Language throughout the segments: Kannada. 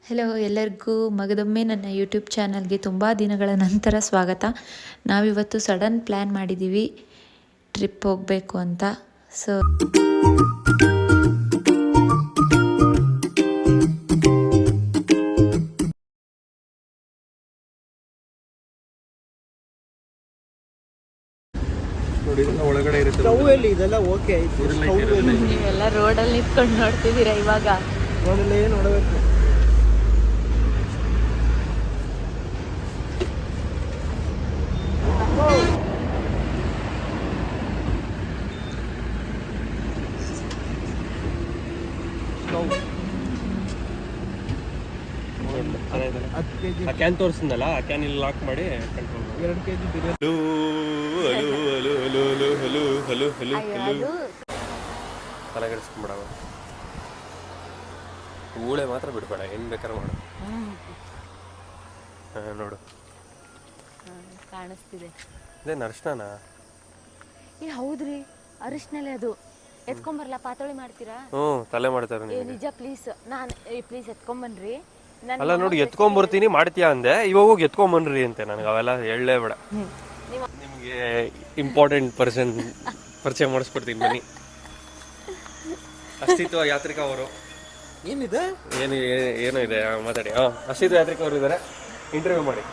ಹಲೋ ಎಲ್ಲರಿಗೂ ಮಗದೊಮ್ಮೆ ನನ್ನ ಯೂಟ್ಯೂಬ್ ಚಾನಲ್ಗೆ ತುಂಬ ದಿನಗಳ ನಂತರ ಸ್ವಾಗತ. ನಾವಿವತ್ತು ಸಡನ್ ಪ್ಲ್ಯಾನ್ ಮಾಡಿದ್ದೀವಿ ಟ್ರಿಪ್ ಹೋಗಬೇಕು ಅಂತ. ಸೊ ಒಳಗಡೆ ನೀವೆಲ್ಲ ರೋಡಲ್ಲಿ ನಿಂತ್ಕೊಂಡು ನೋಡ್ತಿದ್ದೀರಾ ಇವಾಗ. ನೋಡಬೇಕು. ಆ ಕ್ಯಾನ್ ತೋರಿಸಿದ್ನಲ್ಲ, ಆ ಕ್ಯಾನ್ ಇಲ್ಲಿ ಲಾಕ್ ಮಾಡಿ ಕಂಟ್ರೋಲ್ 2 kg ಬಿರಿಯಾನಿ. ತಲೆಗೆಡಿಸ್ಕೊಂಬಿಡವ. ಊಳೆ ಮಾತ್ರ ಬಿಡ್ಬೇಡ, ಏನ್ ಬೇಕಾದ್ರೆ ಮಾಡು. ನೋಡು ಕಾಣಿಸ್ತಿದೆ. ಇದೇನು ಅರ್ಶನ? ಹೌದ್ರಿ, ಅರಿಶಿನಲ್ಲೇ ಅದು. ಎತ್ಕೊಂಬರ್ಲಾ? ಪಾತಳಿ ಮಾಡ್ತೀರಾ? ತಲೆ ಮಾಡ್ತಾರೆ ನಿಜ. ಪ್ಲೀಸ್ ಪ್ಲೀಸ್ ಎತ್ಕೊಂಬನ್ರಿ. ಅಲ್ಲ ನೋಡಿ, ಎತ್ಕೊಂಬರ್ತೀನಿ ಮಾಡ್ತೀಯಾ ಅಂದೆ, ಇವಾಗ ಹೋಗಿ ಎತ್ಕೊಂಬನ್ರಿ ಅಂತೆ. ನನಗೆ ಅವೆಲ್ಲ ಹೇಳಲೇ ಬೇಡ. ನಿಮಗೆ ಇಂಪಾರ್ಟೆಂಟ್ ಪರ್ಸನ್ ಪರಿಚಯ ಮಾಡಿಸ್ಬಿಡ್ತೀನಿ ಬನ್ನಿ. ಅಸ್ತಿತ್ವ ಯಾತ್ರಿಕ ಅವರು. ಏನಿದೆ? ಏನೋ ಇದೆ, ಮಾತಾಡಿ. ಅಸ್ತಿತ್ವ ಯಾತ್ರಿಕ ಅವರು ಇದ್ದಾರೆ, ಇಂಟರ್ವ್ಯೂ ಮಾಡಿ.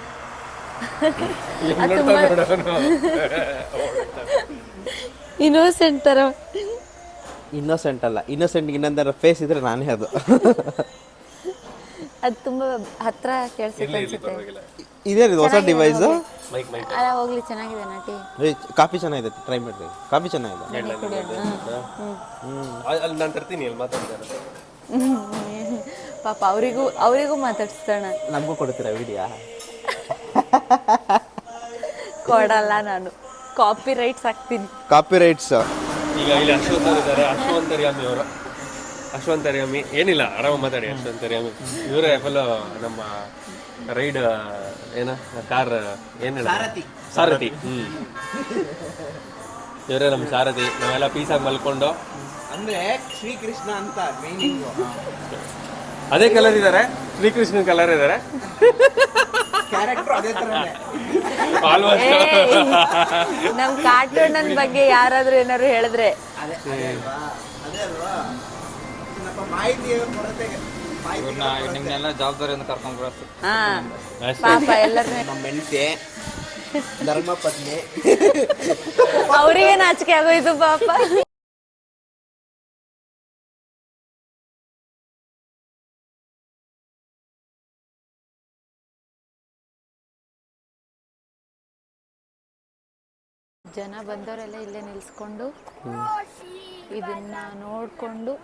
ಇನ್ನೋಸೆಂಟ್ ತರ. ಇನ್ನೋಸೆಂಟ್ ಅಲ್ಲ, ಇನ್ನೋಸೆಂಟ್ ಇನ್ನೊಂದರ ಫೇಸ್ ಇದ್ರೆ ನಾನೇ ಅದು. ಅದು ತುಂಬಾ ಹತ್ರ ಕೇಳಿಸುತ್ತೆ ಅನ್ಸುತ್ತೆ. ಇದೇನಿದೆ ಹೊಸ ಡಿವೈಸ್? ಅಲ್ಲ ಹೋಗ್ಲಿ, ಚೆನ್ನಾಗಿದೆ ನಾಟಿ. ಕಾಫಿ ಚೆನ್ನಾಗಿದೆ, ಟ್ರೈ ಮಾಡ್ರಿ. ಕಾಫಿ ಚೆನ್ನಾಗಿದೆ. ಅಲ್ಲಿ ನಾನು ತರ್ತೀನಿ, ಅಲ್ಲಿ ಮಾತಾಡ್ತಾರೆ. ಪಾಪ ಅವರಿಗೂ ಮಾತಾಡ್ಸೋಣ. ನಮಗೂ ಕೊಡ್ತೀರಾ ವಿಡಿಯೋ? ಕೊಡಲ್ಲ, ನಾನು ಕಾಪಿ ರೈಟ್ಸ್ ಹಾಕ್ತೀನಿ. Copy rights. ಈಗ ಇಲ್ಲಿ ಅಶ್ವಂತ್ ಅವರು ಇದ್ದಾರೆ, ಅಶ್ವಂತರ್ಯಾಮಿ ಅವರು. ಅಶ್ವಂತರ್ಯಾಮಿ ಏನಿಲ್ಲ, ಆರಾಮ ಮಾತಾಡಿ. ಅಶ್ವಂತರ್ಯಾಮಿ ಇವರೇ ಫುಲ್ ನಮ್ಮ ರೈಡ್ ಏನ ಕಾರ್ ಏನಿಲ್ಲ ಸಾರಥಿ. ಇವರೇ ನಮ್ಮ ಸಾರಥಿ. ನಾವೆಲ್ಲ ಪೀಸಾಗಿ ಮಲ್ಕೊಂಡು, ಅಂದ್ರೆ ಶ್ರೀಕೃಷ್ಣ ಅಂತ ಮೀನಿಂಗ್. ಅದೇ ಕಲರ್ ಇದ್ದಾರೆ, ಶ್ರೀಕೃಷ್ಣನ್ ಕಲರ್ ಇದ್ದಾರೆ. ನಮ್ ಕಾರ್ಟೂನ್ ಬಗ್ಗೆ ಯಾರಾದ್ರೂ ಏನಾದ್ರು ಹೇಳಿದ್ರೆ ನಿಮ್ನೆಲ್ಲ ಜವಾಬ್ದಾರಿಯಿಂದ ಕರ್ಕೊಂಡ್ ಬರುತ್ತೆ. ಪಾಪ ಎಲ್ಲರೂ ನಮ್ಮ ಹೆಂಡತಿ ಧರ್ಮ ಪತ್ನಿ. ಅವ್ರಿಗೆ ನಾಚಿಕೆ ಆಗೋಯ್ತು ಪಾಪ. ಜನ ಬಂದವರೆಲ್ಲ ಇಲ್ಲೇ ನಿಲ್ಸ್ಕೊಂಡು ಇದನ್ನ ನೋಡ್ಕೊಂಡು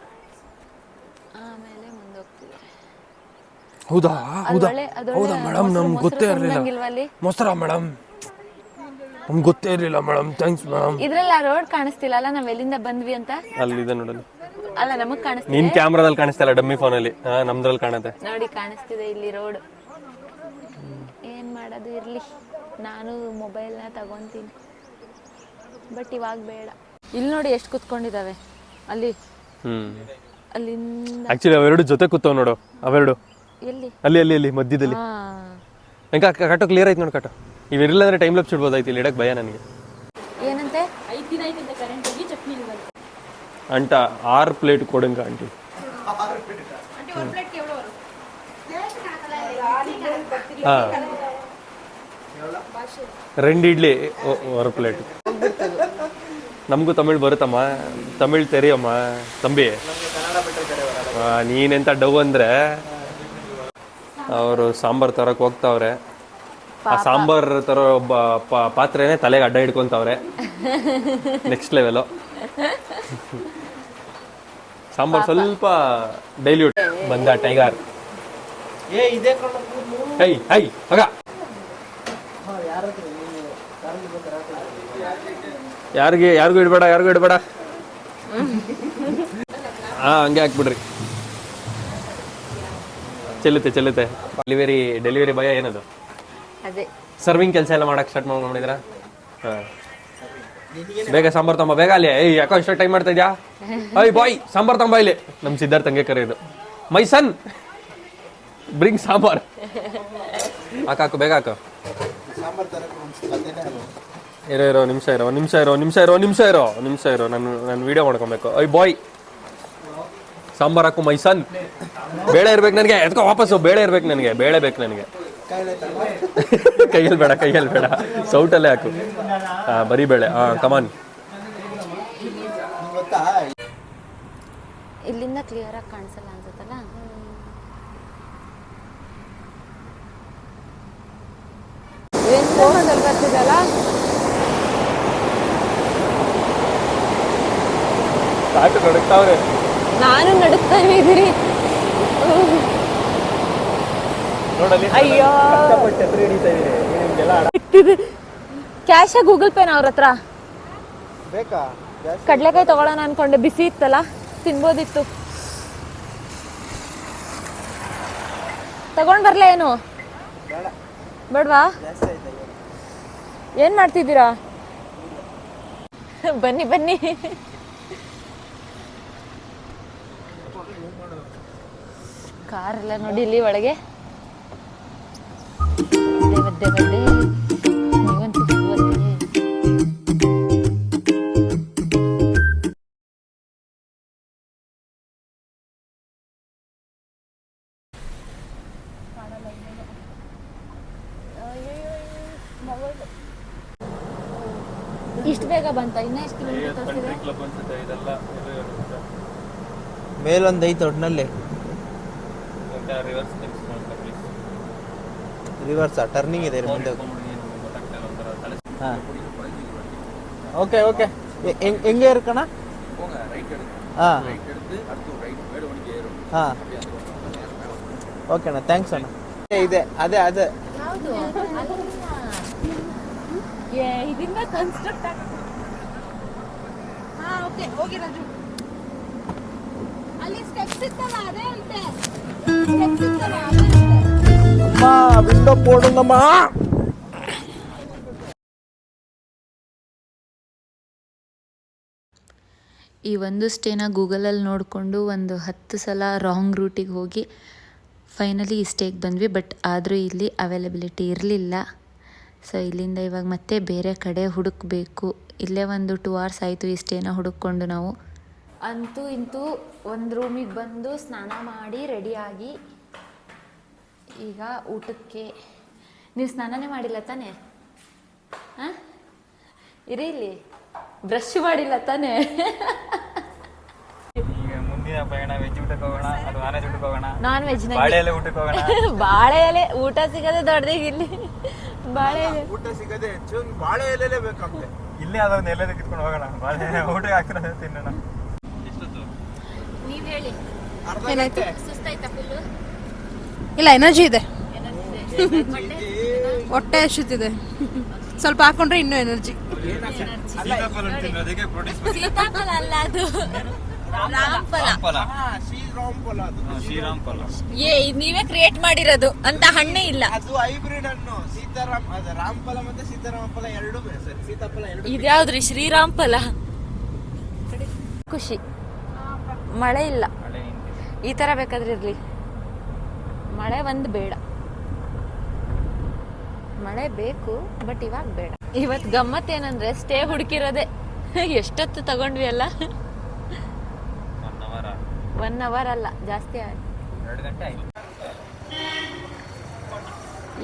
ಆಮೇಲೆ ಮುಂದೋಗ್ತಿದ್ದಾರೆ. ಹೌದಾ ಮೇಡಮ್, ನಮ್ಗೆ ಗೊತ್ತೇ ಇರಲಿಲ್ಲ. ಮೊಸರಾ ಮೇಡಮ್? ನಮ್ಗೆ ಗೊತ್ತೇ ಇರಲಿಲ್ಲ ಮೇಡಮ್. Thanks madam. ಇದ್ರಲ್ಲಿ ಆ ರೋಡ್ ಕಾಣಿಸ್ತಿಲ್ಲ ಅಲ್ಲ, ನಾವ್ ಎಲ್ಲಿಂದ ಬಂದ್ವಿ ಅಂತ. ಅಲ್ಲಿದೆ ನೋಡಲ್ಲಿ. ಅಲ್ಲ, ನಮಗ್ ಕಾಣಿಸ್ತಿದೆ. ನಿನ್ ಕ್ಯಾಮ್ರಾದಲ್ಲಿ ಕಾಣಿಸ್ತಿಲ್ಲ, ಡಮ್ಮಿ ಫೋನಲ್ಲಿ. ನಮ್ದ್ರಲ್ಲಿ ಕಾಣುತ್ತೆ ನೋಡಿ, ಕಾಣಿಸ್ತಿದೆ ಇಲ್ಲಿ ರೋಡ್. ಏನ್ ಮಾಡೋದು, ಇರ್ಲಿ, ನಾನು ಮೊಬೈಲ್ನ ತಗೊಂತೀನಿ. ಬಟ್ ಇವಾಗ ಬೇಡ. ಇಲ್ಲಿ ನೋಡಿ ಎಷ್ಟು ಕುತ್ಕೊಂಡಿದಾವೆ. ಅಲ್ಲಿ ಅಲ್ಲಿಂದ ಆಕ್ಚುಲಿ ಅವೆರಡು ಜೊತೆ ಕೂತವ್ ನೋಡು, ಅವೆರಡು. ಎಲ್ಲಿ? ಅಲ್ಲಿ ಮಧ್ಯದಲ್ಲಿ. ಕಾಟೋ ಕ್ಲಿಯರ್ ಆಯ್ತು ನೋಡಿ. ಕಾಟೋ ಇವೆಲ್ಲ ಅಂದ್ರೆ ಟೈಮ್ ಲಾಪ್ಸ್ ಇಡ್ಬೋದಾಯ್ತು. ಇಲ್ಲಿ ಇಡಕ್ ಭಯ ನನಗೆ. ಏನಂತೆ? ಅಂಟ 6 ಪ್ಲೇಟ್ ಕೊಡಂಗ ಆಂಟಿ. ಹಾ, 2 ಇಡ್ಲಿ 1 ಪ್ಲೇಟ್. ನಮಗೂ ತಮಿಳ್ ಬರುತ್ತಮ್ಮ, ತಮಿಳ್ ತೆರಿಯಮ್ಮ ತಂಬಿ. ನೀನೆಂತ ಡವ್ ಅಂದ್ರೆ, ಅವರು ಸಾಂಬಾರ್ ತರಕ್ ಹೋಗ್ತಾವ್ರೆ. ಆ ಸಾಂಬಾರ್ ತರೋ ಒಬ್ಬ ಪಾತ್ರೆನೇ ತಲೆಗೆ ಅಡ್ಡ ಹಿಡ್ಕೊಂತವ್ರೆ. Next level. ಸಾಂಬಾರ್ ಸ್ವಲ್ಪ ಡೈಲ್ಯೂಟ್ ಬಂದ ಟೈಗರ್. ಯಾರಿಗೂ ಇಡ್ಬೇಡ. ಹಂಗೆ ಹಾಕ್ಬಿಡ್ರಿ. ಚೆಲ್ಲುತ್ತೆ. ಡೆಲಿವರಿ ಬಾಯ್ ಏನದು? ಅದೇ ಸರ್ವಿಂಗ್ ಕೆಲಸ ಎಲ್ಲ ಮಾಡಕ್ ಸ್ಟಾರ್ಟ್ ಮಾಡ್ಕೊಂಡಿದ್ರ? ಬೇಗ ಸಾಂಬಾರ್ ತಮ್ಮ, ಬೇಗ. ಅಲ್ಲಿ ಯಾಕೋ ಇಷ್ಟ ಟೈಮ್ ಮಾಡ್ತಾ ಇದ್ಯಾ? ಬಾಯ್ ಸಾಂಬಾರ್ ತಮ್ಮ ಇಲ್ಲಿ. ನಮ್ ಸಿದ್ಧಾರ್ಥಂಗೆ ಕರೆಯೋದು. ಮೈ ಸನ್ ಬ್ರಿಂಗ್ ಸಾಂಬಾರ್ ಹಾಕು ಬೇಗ ಹಾಕು. ಇರೋ ನಿಮಿಷ ಇರೋ ನಾನು ವಿಡಿಯೋ ಮಾಡ್ಕೊಬೇಕು. ಐ ಬಾಯ್ ಸಾಂಬಾರ್ ಹಾಕು ಮೈಸನ್. ಬೇಳೆ ಇರ್ಬೇಕು ನನಗೆ, ಎತ್ಕೋ ವಾಪಸ್ಸು. ಬೇಳೆ ಇರ್ಬೇಕು ನನಗೆ, ಬೇಳೆ ಬೇಕು ನನಗೆ. ಕೈಯಲ್ಲಿ ಬೇಡ ಸೌಟಲ್ಲೇ ಹಾಕು. ಬರೀ ಬೇಳೆ. ಕಮಾನ್. ಇಲ್ಲಿಂದ ಕ್ಲಿಯರ್ ಆಗಿ ಕಾಣಿಸಲ್ಲ ಅನ್ಸುತ್ತಲ್ಲ. ಏನ್ ಫೋರ್ಸಲ್ಲಿ ಬರ್ತಿದಲ್ಲ. ಸಾಕು ನಡುಕ್ತಾವ್ರೆ. ನಾನು ನಡುಕ್ತಾ ಇದ್ದೀರಿ. ಅಯ್ಯೋ ಕ್ಯಾಶ ಗೂಗಲ್ ಪೇನ ಅವ್ರ ಹತ್ರ ಬೇಕಾ? ಕಡ್ಲೆಕಾಯಿ ತಗೊಳ್ಳೋಣ ಅನ್ಕೊಂಡೆ, ಬಿಸಿ ಇತ್ತಲ್ಲ, ತಿನ್ಬೋದಿತ್ತು. ತಗೊಂಡ್ ಬರ್ಲ ಏನು? ಬೇಡವಾ? ಏನ್ ಮಾಡ್ತಿದ್ದೀರಾ? ಬನ್ನಿ ಕಾರೆಲ್ಲ ನೋಡಿ ಇಲ್ಲಿ ಒಳಗೆ. ಬಡ್ಡೆ ನೀವಂತೂ ಸಿಗುವತ್ತೆ. ಇಷ್ಟು ಬೇಗ ಬಂತ? ಇನ್ನ ಎಷ್ಟು ಕಿಲೋಮೀಟರ್ ತೋರಿಸಿದೆ? ಮೇಲೊಂದು ಐತೆ ಒಟ್ಟಿನಲ್ಲಿ. ರಿವರ್ಸ್ ಟರ್ನಿಂಗ್ ಇದೆ ಮುಂದೆ. ಹಾಂ ಓಕೆ ಹೆಂಗೆ ಇರ್ಕಣ? ಹಾಂ ಓಕೆ ಅಣ್ಣ, ಥ್ಯಾಂಕ್ಸ್ ಅಣ್ಣ. ಇದೆ ಅದೇ ಇದರಿಂದ ಕನ್ಸ್ಟ್ರಕ್ಟ್ ಓಕೆ ಹೋಗಿ ರಾಜು. ಅಲ್ಲಿ ಸ್ಟೆಪ್ಸ್ ಇತ್ತಲ್ಲ, ಅದೇ ಅಂತೆ. ಸ್ಟೆಪ್ಸ್ ಇತ್ತಲ್ಲ, ಅದೇ ಅಂತೆ. ಅಮ್ಮ ವಿಂಡೋ ಪೋಡುಂಗಮ್ಮ. ಈ ಒಂದು ಸ್ಟೇನ ಗೂಗಲಲ್ಲಿ ನೋಡಿಕೊಂಡು ಒಂದು 10 ಸಲ ರಾಂಗ್ ರೂಟಿಗೆ ಹೋಗಿ ಫೈನಲಿ ಈ ಸ್ಟೇಗೆ ಬಂದ್ವಿ. ಬಟ್ ಆದರೂ ಇಲ್ಲಿ ಅವೈಲಬಿಲಿಟಿ ಇರಲಿಲ್ಲ. ಸೊ ಇಲ್ಲಿಂದ ಇವಾಗ ಮತ್ತೆ ಬೇರೆ ಕಡೆ ಹುಡುಕಬೇಕು. ಇಲ್ಲೇ ಒಂದು 2 hours ಆಯಿತು ಈ ಸ್ಟೇನ ಹುಡುಕೊಂಡು ನಾವು. ಅಂತೂ ಇಂತೂ ಒಂದು ರೂಮಿಗೆ ಬಂದು ಸ್ನಾನ ಮಾಡಿ ರೆಡಿಯಾಗಿ ಈಗ ಊಟಕ್ಕೆ. ನೀವು ಸ್ನಾನನೇ ಮಾಡಿಲ್ಲ ತಾನೇ? ಹಾಂ ಇರಿ, ಇಲ್ಲಿ ಬ್ರಷ್ ಮಾಡಿಲ್ಲ ತಾನೇ? ಮುಂದಿನ ಪಯಣ ವೆಜ್ ಊಟಕ್ಕೆ ಹೋಗೋಣ ಅಥವಾ ನಾನ್ ವೆಜ್ ಊಟಕ್ಕೆ ಹೋಗೋಣ? Non veg. ಬಾಳೆ ಎಲೆ ಊಟಕ್ಕೆ ಹೋಗೋಣ. ಬಾಳೆ ಎಲೆ ಊಟ ಸಿಗದೆ ದೊಡ್ಡದೀಗ ಇಲ್ಲಿ. ಬಾಳೆ ಎಲೆ ಊಟ ಸಿಗದೆ ಹೆಚ್ಚು ಬಾಳೆ ಎಲೆಲೇ ಬೇಕಂತೆ. ಇಲ್ಲೇ ಅದೊಂದು ಎಲೆ ಕಿತ್ಕೊಂಡು ಹೋಗೋಣ. ಬಾಳೆ ಊಟಕ್ಕೆ ಹಾಕಿರೋದು ತಿನ್ನೋಣ. ನೀವ್ ಹೇಳಿ. ಏನಾಯ್ತು? ಸುಸ್ತಾಯ್ತಾ ಫುಲ್ಲು? ಇಲ್ಲ, ಎನರ್ಜಿ ಇದೆ. ಹೊಟ್ಟೆ ಹಸಿತಿದೆ. ಸ್ವಲ್ಪ ಹಾಕೊಂಡ್ರೆ ಇನ್ನೂ ಎನರ್ಜಿ. ಸೀತಾಫಲ ಅಲ್ಲ ಅದು, ರಾಮಫಲ. ನೀವೇ ಕ್ರಿಯೇಟ್ ಮಾಡಿರೋದು ಅಂತ ಹಣ್ಣೇ ಇಲ್ಲ. ಅದು ಹೈಬ್ರಿಡ್ ಹಣ್ಣು. ರಾಮಫಲ ಮತ್ತೆ ಸೀತಾರಾಮ ಫಲ ಎರಡು. ಸೀತಾಫಲ ಎರಡು. ಇದ್ಯಾವ್ದ್ರಿ? ಶ್ರೀರಾಮ್ ಫಲ. ಖುಷಿ. ಮಳೆ ಇಲ್ಲ. ಈ ತರ ಬೇಕಾದ್ರೆ ಇರ್ಲಿ, ಮಳೆ ಒಂದು ಬೇಡ. ಮಳೆ ಬೇಕು ಬಟ್ ಇವಾಗ ಬೇಡ. ಇವತ್ತು ಗಮ್ಮತ್ ಏನಂದ್ರೆ ಸ್ಟೇ ಹುಡುಕಿರೋದೆ. ಎಷ್ಟೊತ್ತು ತಗೊಂಡ್ವಿ ಅಲ್ಲ? 1 hour ಅಲ್ಲ, ಜಾಸ್ತಿ ಆಯ್ತು. 2 ಗಂಟೆ ಆಯ್ತು.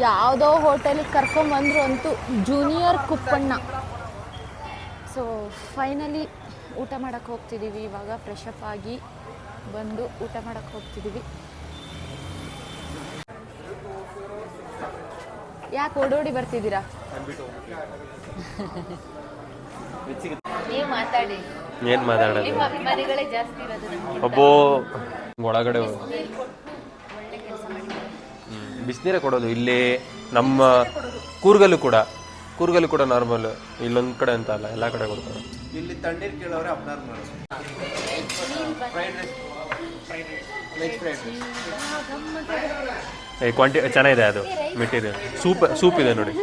ಯಾವುದೋ ಹೋಟೆಲಿಗೆ ಕರ್ಕೊಂಬಂದ್ರು ಅಂತೂ, ಜೂನಿಯರ್ ಕುಪ್ಪಣ್ಣ. ಸೊ ಫೈನಲಿ ಊಟ ಮಾಡಕ್ಕೆ ಹೋಗ್ತಿದ್ದೀವಿ ಇವಾಗ. ಫ್ರೆಶ್ ಅಪ್ ಆಗಿ ಬಂದು ಊಟ ಮಾಡಕ್ಕೆ ಹೋಗ್ತಿದ್ದೀವಿ. ಯಾಕೆ ಓಡೋಡಿ ಬರ್ತಿದ್ದೀರಾ? ನೀವು ಮಾತಾಡಿ. ಏನ್ ಮಾತಾಡೋದು? ನಿಮ್ಮ ಅಭಿಮಾನಿಗಳೇ ಜಾಸ್ತಿ ಇರೋದು ನಮ್ಗೆ. ಒಬ್ಬೋ ಒಳಗಡೆ ಬಿಸಿನೀರೇ ಕೊಡೋದು. ಇಲ್ಲಿ ನಮ್ಮ ಕೂರ್ಗಲ್ಲೂ ಕೂಡ ನಾರ್ಮಲ್. ಇಲ್ಲೊಂದ್ ಕಡೆ ಅಂತ ಅಲ್ಲ, ಎಲ್ಲಾ ಕಡೆ ಕೊಡ್ತಾರೆ. ಇಲ್ಲಿ ತಣ್ಣೀರ್ ಕೇಳೋರೆ ಅಬ್ನಾರ್ ಮಾಡೋದು. ಕ್ವಾಂಟಿಟಿ ಚೆನ್ನಾಗಿದೆ, ಅದು ಮೆಟೀರಿಯಲ್. ಸೂಪ್ ಇದೆ ನೋಡಿ.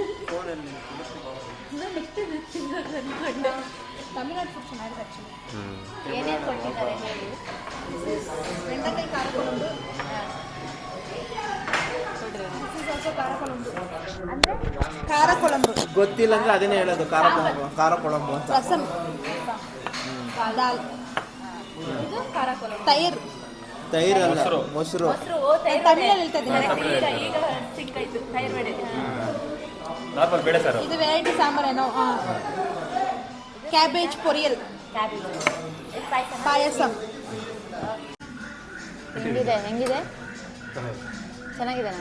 ಖಾರ ಕೊಳಂಬು, ಗೊತ್ತಿಲ್ಲ ಅಂದ್ರೆ ಅದನ್ನೇ ಹೇಳೋದು ಖಾರ ಕೊಳಂಬು ಅಂತ. ರಸಂ, ದಾಲ್, ತೈರ್, ತೈರ್ ಅಲ್ಲ, ಮೊಸರು. ತಮಿಳಲ್ಲಿ ಹೇಳ್ತಾ ಇದ್ದೀನಿ. ನಾರ್ಮಲ್ ಬೇಡ ಸರ್. ಇದು ವೆರೈಟಿ ಸಾಂಬಾರೇನೋ. ಕ್ಯಾಬೇಜ್ ಪೊರಿಯಲ್, ಪಾಯಸಂ. ಹೆಂಗಿದೆ ಚೆನ್ನಾಗಿದೆ.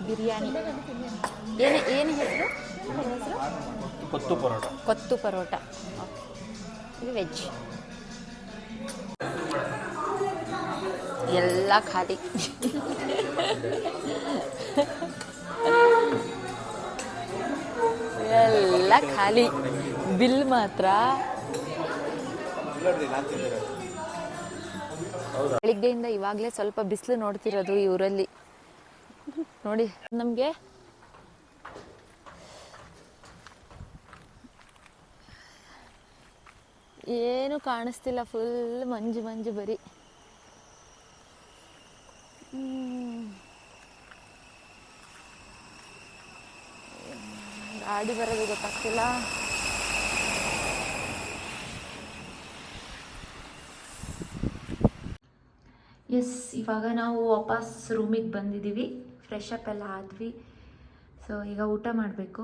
ಬಿರಿಯಾನಿ ಏನು ಹೆಸರು? ಕೊತ್ತು ಪರೋಟ. ಕೊತ್ತು ಪರೋಟ. ಇದು ವೆಜ್. ಎಲ್ಲ ಖಾಲಿ. ಎಲ್ಲ ಖಾಲಿ. ಬಿಲ್ ಮಾತ್ರ ಬೆಳಿಗ್ಗೆಯಿಂದ ಇವಾಗಲೇ ಸ್ವಲ್ಪ ಬಿಸಿಲು ನೋಡ್ತಿರೋದು ಈ ಊರಲ್ಲಿ. ನೋಡಿ ನಮಗೆ ಏನು ಕಾಣಿಸ್ತಿಲ್ಲ, ಫುಲ್ ಮಂಜು ಮಂಜು ಬರೀ. ಗಾಡಿ ಬರೋದು ಗೊತ್ತಾಗ್ತಿಲ್ಲ. ಎಸ್, ಇವಾಗ ನಾವು ವಾಪಸ್ ರೂಮಿಗೆ ಬಂದಿದ್ದೀವಿ. ಫ್ರೆಶ್ ಅಪ್ ಎಲ್ಲ ಆದ್ವಿ. ಸೊ ಈಗ ಊಟ ಮಾಡಬೇಕು.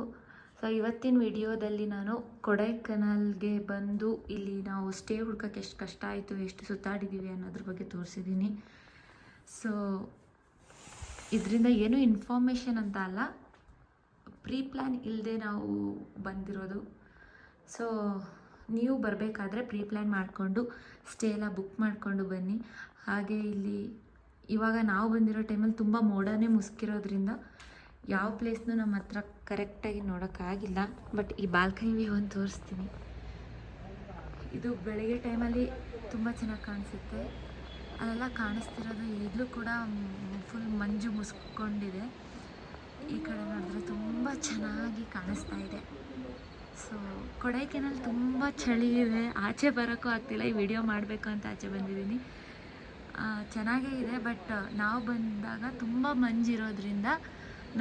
ಸೊ ಇವತ್ತಿನ ವಿಡಿಯೋದಲ್ಲಿ ನಾನು ಕೊಡೈಕೆನಾಲ್ಗೆ ಬಂದು ಇಲ್ಲಿ ನಾವು ಸ್ಟೇ ಹುಡ್ಕೋಕ್ಕೆ ಎಷ್ಟು ಕಷ್ಟ ಆಯಿತು, ಎಷ್ಟು ಸುತ್ತಾಡಿದ್ದೀವಿ ಅನ್ನೋದ್ರ ಬಗ್ಗೆ ತೋರಿಸಿದ್ದೀನಿ. ಸೊ ಇದರಿಂದ ಏನೂ ಇನ್ಫಾರ್ಮೇಷನ್ ಅಂತ ಅಲ್ಲ, ಪ್ರೀ ಪ್ಲ್ಯಾನ್ ಇಲ್ಲದೆ ನಾವು ಬಂದಿರೋದು. ಸೊ ನೀವು ಬರಬೇಕಾದ್ರೆ ಪ್ರೀ ಪ್ಲ್ಯಾನ್ ಮಾಡಿಕೊಂಡು ಸ್ಟೇ ಎಲ್ಲ ಬುಕ್ ಮಾಡಿಕೊಂಡು ಬನ್ನಿ. ಹಾಗೆ ಇಲ್ಲಿ ಇವಾಗ ನಾವು ಬಂದಿರೋ ಟೈಮಲ್ಲಿ ತುಂಬ ಮೋಡನೇ ಮುಸ್ಕಿರೋದ್ರಿಂದ ಯಾವ ಪ್ಲೇಸ್ನೂ ನಮ್ಮ ಹತ್ರ ಕರೆಕ್ಟಾಗಿ ನೋಡೋಕ್ಕಾಗಿಲ್ಲ. ಬಟ್ ಈ ಬಾಲ್ಕನಿ ವ್ಯೂ ಒಂದು ತೋರಿಸ್ತೀನಿ. ಇದು ಬೆಳಗ್ಗೆ ಟೈಮಲ್ಲಿ ತುಂಬ ಚೆನ್ನಾಗಿ ಕಾಣಿಸುತ್ತೆ. ಅದೆಲ್ಲ ಕಾಣಿಸ್ತಿರೋದು ಈಗಲೂ ಕೂಡ ಫುಲ್ ಮಂಜು ಮುಸ್ಕೊಂಡಿದೆ. ಈ ಕಡೆ ನೋಡಿದ್ರೆ ತುಂಬ ಚೆನ್ನಾಗಿ ಕಾಣಿಸ್ತಾ ಇದೆ. ಸೊ ಕೊಡೈಕೆನಾಲ್ ತುಂಬ ಚಳಿ ಇದೆ, ಆಚೆ ಬರೋಕ್ಕೂ ಆಗ್ತಿಲ್ಲ. ಈ ವಿಡಿಯೋ ಮಾಡಬೇಕು ಅಂತ ಆಚೆ ಬಂದಿದ್ದೀನಿ. ಚೆನ್ನಾಗೇ ಇದೆ, ಬಟ್ ನಾವು ಬಂದಾಗ ತುಂಬ ಮಂಜಿರೋದ್ರಿಂದ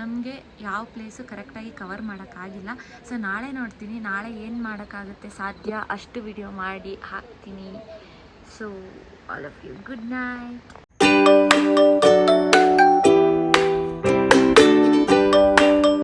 ನಮಗೆ ಯಾವ ಪ್ಲೇಸು ಕರೆಕ್ಟಾಗಿ ಕವರ್ ಮಾಡೋಕ್ಕಾಗಿಲ್ಲ. ಸೊ ನಾಳೆ ನೋಡ್ತೀನಿ, ನಾಳೆ ಏನು ಮಾಡೋಕ್ಕಾಗುತ್ತೆ ಸಾಧ್ಯ ಅಷ್ಟು ವಿಡಿಯೋ ಮಾಡಿ ಹಾಕ್ತೀನಿ. So all of you good night.